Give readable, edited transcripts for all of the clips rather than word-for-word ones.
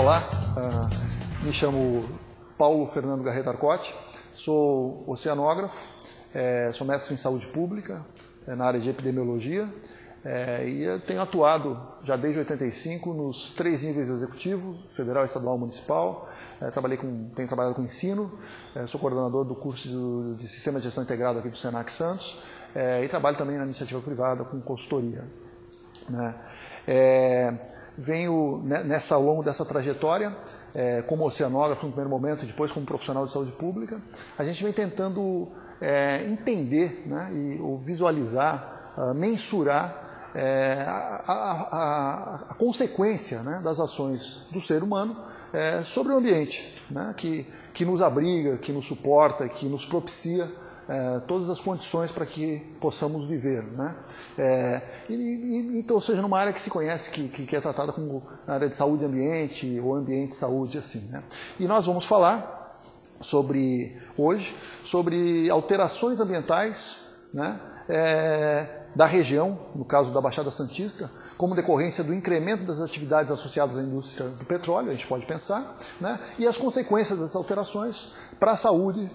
Olá, me chamo Paulo Fernando Garreta Arcotti, sou oceanógrafo, sou mestre em saúde pública na área de epidemiologia e eu tenho atuado já desde 85 nos 3 níveis executivos, federal, estadual, municipal. Tenho trabalhado com ensino, sou coordenador do curso de Sistema de Gestão Integrado aqui do Senac Santos e trabalho também na iniciativa privada com consultoria. Venho ao longo dessa trajetória, como oceanógrafo no primeiro momento e depois como profissional de saúde pública, a gente vem tentando entender, ou visualizar, mensurar a consequência das ações do ser humano sobre o ambiente, que nos abriga, que nos suporta, que nos propicia todas as condições para que possamos viver. Então, seja numa área que se conhece, que é tratada como área de saúde e ambiente, ou ambiente e saúde, assim. E nós vamos falar hoje sobre alterações ambientais da região, no caso da Baixada Santista, como decorrência do incremento das atividades associadas à indústria do petróleo, a gente pode pensar, e as consequências dessas alterações para a saúde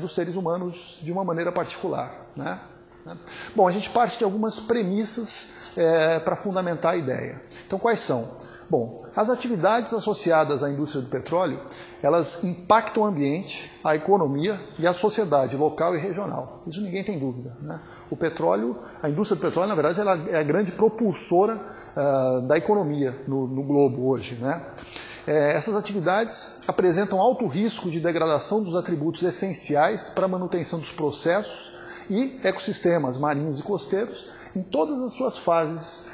dos seres humanos de uma maneira particular. Bom, a gente parte de algumas premissas para fundamentar a ideia. Então, quais são? Bom, as atividades associadas à indústria do petróleo, elas impactam o ambiente, a economia e a sociedade local e regional. Isso ninguém tem dúvida. O petróleo, a indústria do petróleo, na verdade, ela é a grande propulsora da economia no globo hoje. Essas atividades apresentam alto risco de degradação dos atributos essenciais para a manutenção dos processos e ecossistemas marinhos e costeiros em todas as suas fases,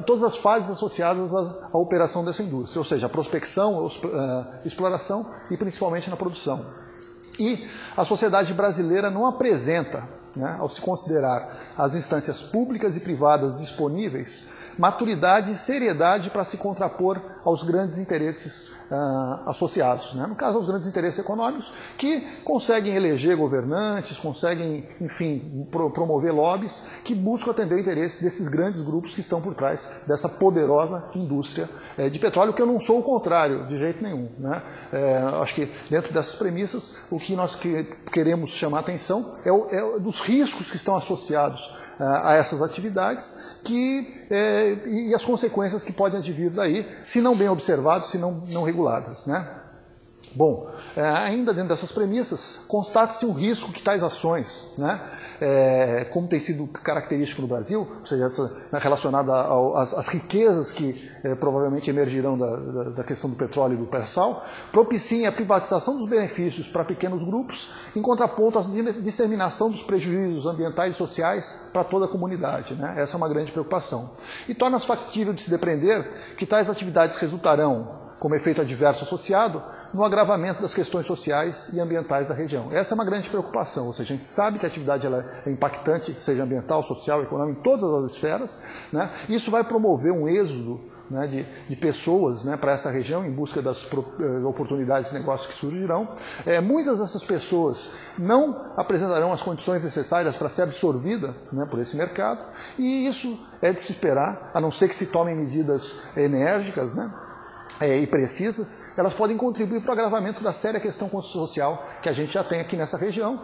todas as fases associadas à operação dessa indústria, ou seja, a prospecção, exploração e principalmente na produção. E a sociedade brasileira não apresenta, ao se considerar as instâncias públicas e privadas disponíveis, maturidade e seriedade para se contrapor aos grandes interesses associados. No caso, aos grandes interesses econômicos, que conseguem eleger governantes, conseguem, enfim, promover lobbies que buscam atender o interesse desses grandes grupos que estão por trás dessa poderosa indústria de petróleo, que eu não sou o contrário, de jeito nenhum. Acho que dentro dessas premissas, o que nós queremos chamar a atenção é dos riscos que estão associados a essas atividades e as consequências que podem advir daí, se não bem observados, se não reguladas. Bom, ainda dentro dessas premissas, constata-se um risco que tais ações, como tem sido característico no Brasil, ou seja, relacionada às riquezas que provavelmente emergirão da questão do petróleo e do pré-sal, propiciem a privatização dos benefícios para pequenos grupos, em contraponto à disseminação dos prejuízos ambientais e sociais para toda a comunidade. Essa é uma grande preocupação. E torna-se factível de se depreender que tais atividades resultarão, como efeito adverso associado, no agravamento das questões sociais e ambientais da região. Essa é uma grande preocupação, ou seja, a gente sabe que a atividade ela é impactante, seja ambiental, social, econômica, em todas as esferas. Isso vai promover um êxodo de pessoas para essa região em busca das oportunidades de negócio que surgirão. Muitas dessas pessoas não apresentarão as condições necessárias para ser absorvida por esse mercado, e isso é de se esperar, a não ser que se tomem medidas enérgicas, e precisas, elas podem contribuir para o agravamento da séria questão social que a gente já tem aqui nessa região,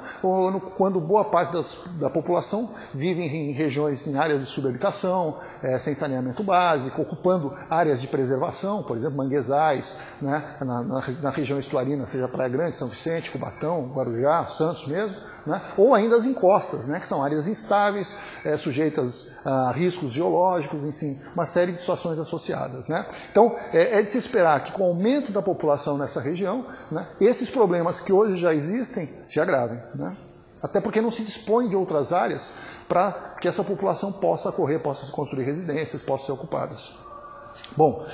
quando boa parte da população vive em regiões, em áreas de subhabitação, sem saneamento básico, ocupando áreas de preservação, por exemplo, manguezais, na região estuarina, seja Praia Grande, São Vicente, Cubatão, Guarujá, Santos mesmo, ou ainda as encostas, que são áreas instáveis, sujeitas a riscos geológicos, enfim, uma série de situações associadas. Então, é de se esperar que com o aumento da população nessa região, esses problemas que hoje já existem se agravem. Até porque não se dispõe de outras áreas para que essa população possa se construir residências, possam ser ocupadas. Bom,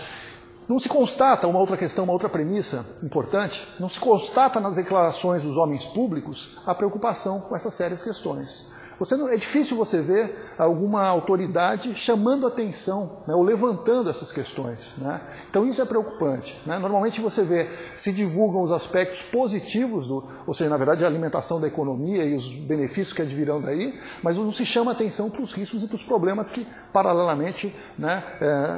não se constata, uma outra premissa importante, não se constata nas declarações dos homens públicos a preocupação com essas sérias questões. É difícil você ver alguma autoridade chamando atenção, né, ou levantando essas questões, né? Então isso é preocupante, né? Normalmente você vê, se divulgam os aspectos positivos, ou seja, na verdade a alimentação da economia e os benefícios que advirão daí, mas não se chama atenção para os riscos e para os problemas que paralelamente, né,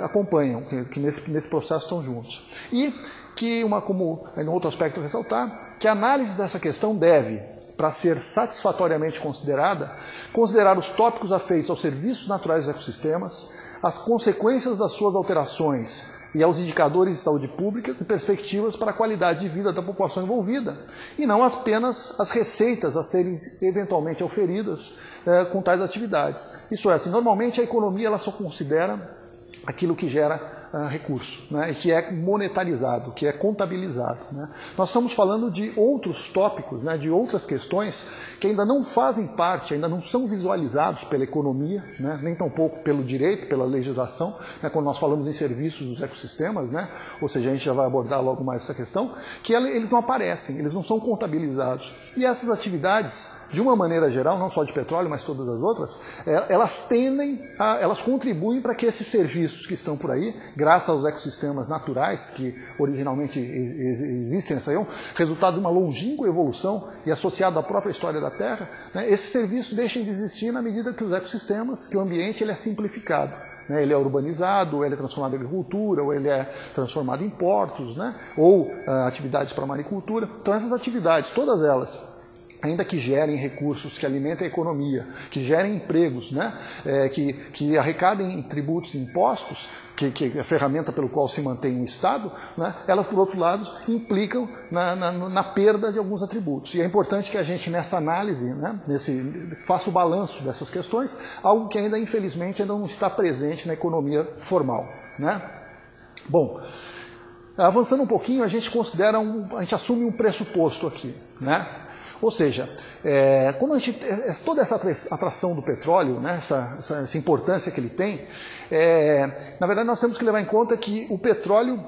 acompanham, que nesse processo estão juntos. E que, como em outro aspecto ressaltar, que a análise dessa questão deve, para ser satisfatoriamente considerar os tópicos afeitos aos serviços naturais dos ecossistemas, as consequências das suas alterações e aos indicadores de saúde pública e perspectivas para a qualidade de vida da população envolvida, e não apenas as receitas a serem eventualmente auferidas com tais atividades. Isso é, assim, normalmente a economia ela só considera aquilo que gera recurso, né, e que é monetarizado, que é contabilizado, né. Nós estamos falando de outros tópicos, né, de outras questões que ainda não fazem parte, ainda não são visualizados pela economia, né, nem tampouco pelo direito, pela legislação, né, quando nós falamos em serviços dos ecossistemas, né, ou seja, a gente já vai abordar logo mais essa questão, que eles não aparecem, eles não são contabilizados. E essas atividades, de uma maneira geral, não só de petróleo, mas todas as outras, elas contribuem para que esses serviços que estão por aí, graças aos ecossistemas naturais que originalmente existem, é um resultado de uma longínqua evolução e associado à própria história da Terra, né, esses serviços deixam de existir na medida que os ecossistemas, que o ambiente ele é simplificado. Ele é urbanizado, ou ele é transformado em agricultura, ou ele é transformado em portos, né, ou atividades para maricultura. Então essas atividades, todas elas, ainda que gerem recursos, que alimentem a economia, que gerem empregos, né, que arrecadem tributos e impostos, que é a ferramenta pelo qual se mantém um Estado, né, elas, por outro lado, implicam na perda de alguns atributos. E é importante que a gente, nessa análise, né, faça o balanço dessas questões, algo que ainda, infelizmente, ainda não está presente na economia formal, né. Bom, avançando um pouquinho, a gente assume um pressuposto aqui, né. Ou seja, quando toda essa atração do petróleo, né, essa importância que ele tem, na verdade nós temos que levar em conta que o petróleo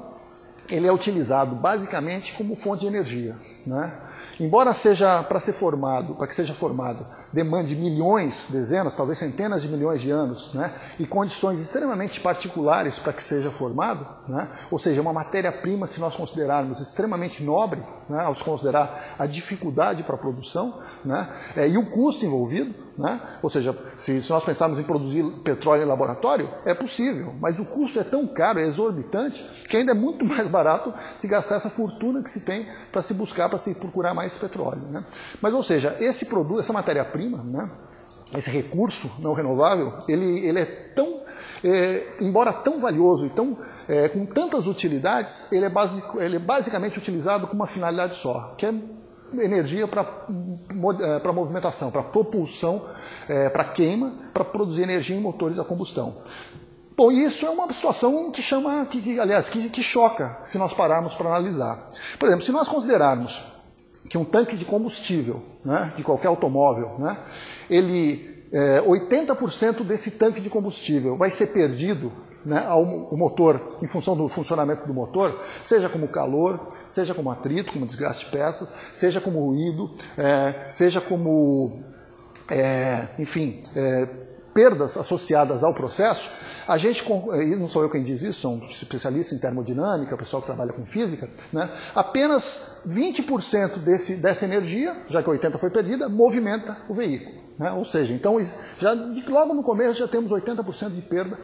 ele é utilizado basicamente como fonte de energia, né? Embora seja para que seja formado, demande milhões, dezenas, talvez centenas de milhões de anos, né, e condições extremamente particulares para que seja formado, né, ou seja, uma matéria-prima, se nós considerarmos extremamente nobre, né, ao se considerar a dificuldade para a produção, né, e o custo envolvido, né, ou seja, se nós pensarmos em produzir petróleo em laboratório, é possível, mas o custo é tão caro, é exorbitante, que ainda é muito mais barato se gastar essa fortuna que se tem para se buscar, para se procurar mais petróleo, né. Mas, ou seja, esse produto, essa matéria-prima, né, esse recurso não renovável, ele é tão, embora tão valioso e com tantas utilidades, ele é basicamente utilizado com uma finalidade só, que é energia para movimentação, para propulsão, para queima, para produzir energia em motores a combustão. Bom, isso é uma situação que choca se nós pararmos para analisar. Por exemplo, se nós considerarmos que um tanque de combustível, né, de qualquer automóvel, né, 80% desse tanque de combustível vai ser perdido, né, ao motor, em função do funcionamento do motor, seja como calor, seja como atrito, como desgaste de peças, seja como ruído, seja como, perdas associadas ao processo. A gente, e não sou eu quem diz isso, são especialistas em termodinâmica, pessoal que trabalha com física, né, apenas 20% dessa energia, já que 80% foi perdida, movimenta o veículo. Né? Ou seja, então, logo no começo já temos 80% de perda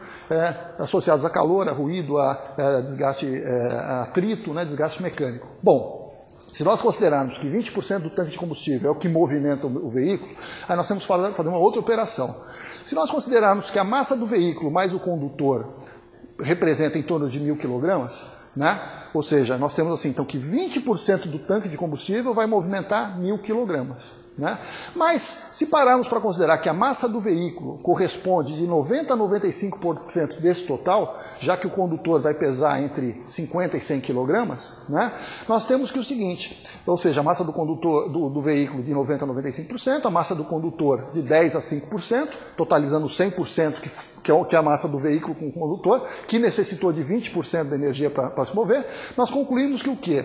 associados a calor, a ruído, a desgaste, a atrito, né, desgaste mecânico. Bom, se nós considerarmos que 20% do tanque de combustível é o que movimenta o veículo, aí nós temos que fazer uma outra operação. Se nós considerarmos que a massa do veículo mais o condutor representa em torno de 1.000 kg, né? Ou seja, nós temos assim, então, que 20% do tanque de combustível vai movimentar 1.000 kg. Né? Mas, se pararmos para considerar que a massa do veículo corresponde de 90% a 95% desse total, já que o condutor vai pesar entre 50 e 100 kg, né? Nós temos que o seguinte, ou seja, a massa do condutor do veículo de 90% a 95%, a massa do condutor de 10% a 5%, totalizando 100% que é a massa do veículo com o condutor, que necessitou de 20% da energia para se mover, nós concluímos que o quê?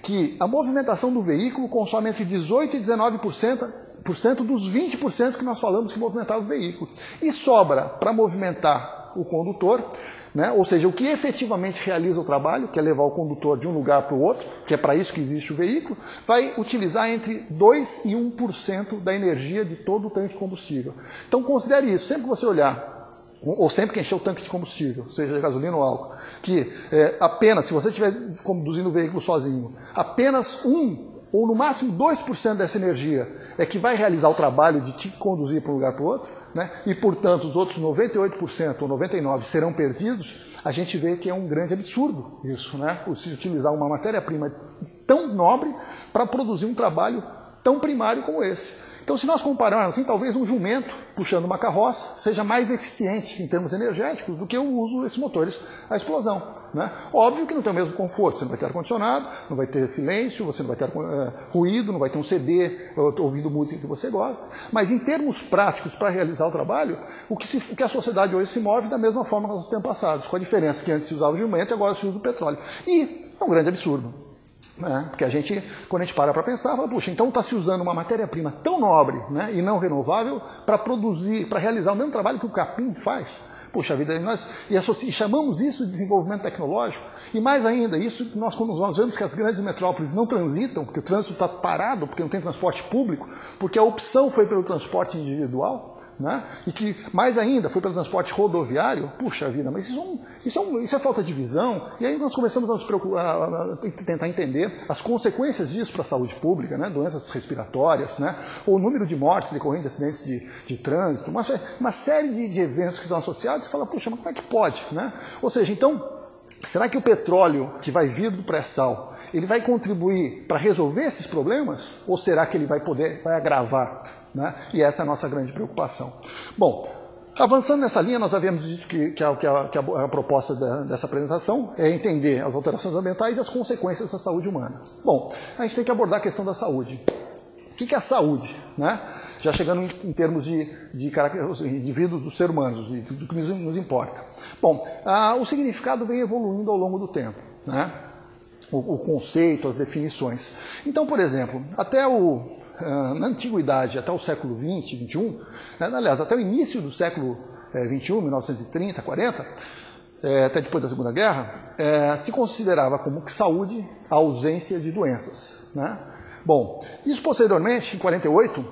Que a movimentação do veículo consome entre 18% e 19% dos 20% que nós falamos que movimentava o veículo. E sobra para movimentar o condutor, né? Ou seja, o que efetivamente realiza o trabalho, que é levar o condutor de um lugar para o outro, que é para isso que existe o veículo, vai utilizar entre 2% e 1% da energia de todo o tanque de combustível. Então considere isso, sempre que você olhar, ou sempre que encher o tanque de combustível, seja de gasolina ou álcool, que apenas, se você estiver conduzindo o veículo sozinho, apenas 1% ou no máximo 2% dessa energia é que vai realizar o trabalho de te conduzir para um lugar para o outro, né? E, portanto, os outros 98% ou 99% serão perdidos, a gente vê que é um grande absurdo isso, né? Se utilizar uma matéria-prima tão nobre para produzir um trabalho tão primário como esse. Então, se nós compararmos, assim, talvez um jumento puxando uma carroça seja mais eficiente em termos energéticos do que o uso desses motores a explosão, né? Óbvio que não tem o mesmo conforto, você não vai ter ar-condicionado, não vai ter silêncio, você não vai ter ruído, não vai ter um CD ouvindo música que você gosta, mas em termos práticos para realizar o trabalho, o que a sociedade hoje se move da mesma forma que nos tempos passados, com a diferença que antes se usava o jumento e agora se usa o petróleo. E é um grande absurdo. Porque a gente, quando a gente para pensar, fala, puxa, então está se usando uma matéria-prima tão nobre, né, e não renovável para produzir, para realizar o mesmo trabalho que o capim faz. Puxa vida, e chamamos isso de desenvolvimento tecnológico, e mais ainda, isso quando nós vemos que as grandes metrópoles não transitam, porque o trânsito está parado, porque não tem transporte público, porque a opção foi pelo transporte individual, né? E que, mais ainda, foi pelo transporte rodoviário, puxa vida, mas isso é falta de visão, e aí nós começamos a nos preocupar, a tentar entender as consequências disso para a saúde pública, né? Doenças respiratórias, né? Ou o número de mortes decorrentes de acidentes de trânsito, uma série de eventos que estão associados, e fala, puxa, mas como é que pode, né? Ou seja, então, será que o petróleo que vai vir do pré-sal, ele vai contribuir para resolver esses problemas? Ou será que ele vai agravar? Né? E essa é a nossa grande preocupação. Bom, avançando nessa linha, nós havíamos dito que a proposta dessa apresentação é entender as alterações ambientais e as consequências da saúde humana. Bom, a gente tem que abordar a questão da saúde. O que é a saúde? Né? Já chegando em termos de indivíduos, dos seres humanos, do que nos importa. Bom, o significado vem evoluindo ao longo do tempo, né? O conceito, as definições. Então, por exemplo, na antiguidade, até o século XX, XXI, né, aliás, até o início do século XXI, 1930, 40, até depois da Segunda Guerra, se considerava como saúde a ausência de doenças, né? Bom, isso posteriormente, em 48,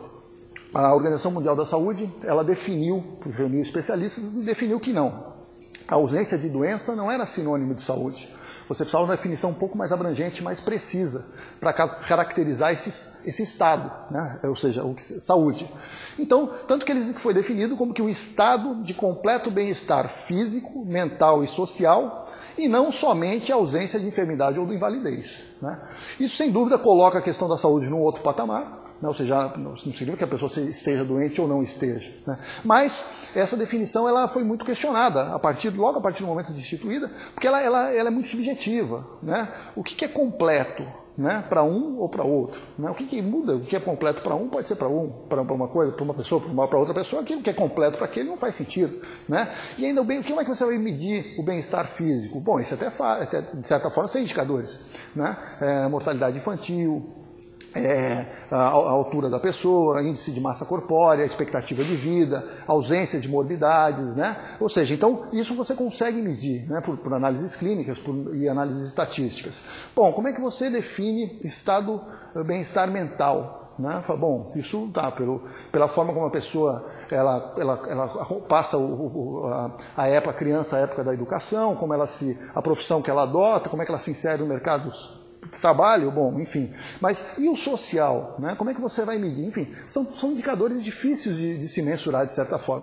a Organização Mundial da Saúde, ela reuniu especialistas e definiu que não. A ausência de doença não era sinônimo de saúde. Você precisava de uma definição um pouco mais abrangente, mais precisa, para caracterizar esse estado, né? Ou seja, saúde. Então, tanto que foi definido como que o estado de completo bem-estar físico, mental e social, e não somente a ausência de enfermidade ou de invalidez, né? Isso, sem dúvida, coloca a questão da saúde num outro patamar, né? Ou seja, não significa que a pessoa esteja doente ou não esteja, né? Mas essa definição ela foi muito questionada logo a partir do momento de instituída, porque ela é muito subjetiva, né? O que é completo, né, para um ou para outro, né? O que muda? O que é completo para um pode ser para uma coisa, para uma pessoa, para outra pessoa. Aquilo que é completo para aquele não faz sentido, né? E ainda como é que você vai medir o bem-estar físico? Bom, isso até de certa forma são indicadores, né? Mortalidade infantil, a altura da pessoa, índice de massa corpórea, expectativa de vida, ausência de morbidades, né? Ou seja, então isso você consegue medir, né, por análises clínicas e análises estatísticas. Bom, como é que você define estado bem-estar mental? Né? Fala, bom, isso tá pela forma como a pessoa ela passa a criança a época da educação, como a profissão que ela adota, como é que ela se insere no mercado de trabalho, bom, enfim. Mas e o social, né? Como é que você vai medir? Enfim, são indicadores difíceis de se mensurar de certa forma.